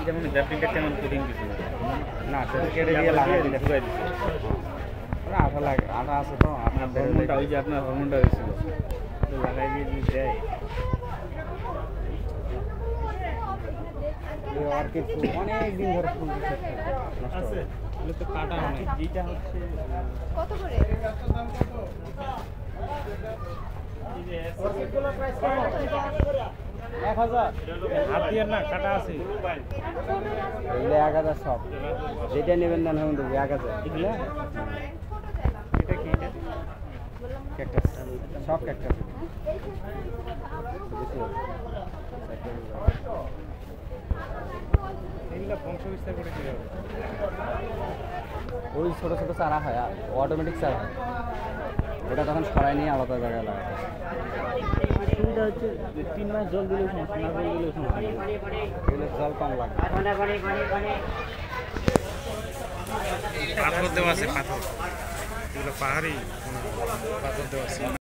যেমন ব্যাপিংটা তেমন কঠিন কিছু না সেটা কেটে দিয়ে লাগাই দিলে ঢুকাই দিচ্ছে আঠা লাগে আঠা আছে তো আপনার হরমোনটা ওই যে আপনার হরমোনটা হয়েছিল লাগাই দিয়ে যদি দেয় অর্কিড ফুল অনেক দিন ধরে ফুল আছে এগুলো তো কাটা অনেক যেটা হচ্ছে কত করে? হাতিয়ার না কাটা আছে এগুলো 1000 সব যেটা নেবেন না এখন দেবো 1000 এগুলো এটা কি এটা ক্যাকটাস সব ক্যাকটাস এগুলো বংশ বিস্তার করে দিতে হবে ওই ছোটো ছোটো চারা হয় অটোমেটিক চারা হয় ওটা তখন সরাই নিয়ে আলাদা জায়গায় লাগাতে সুবিধা হচ্ছে 3 মাস জল দিলেও সমস্যা না জল দিলেও সমস্যা এগুলো জল কম লাগে পাথর দেওয়া আছে পাথর এগুলো পাহাড়ি পাথর দেওয়া আছে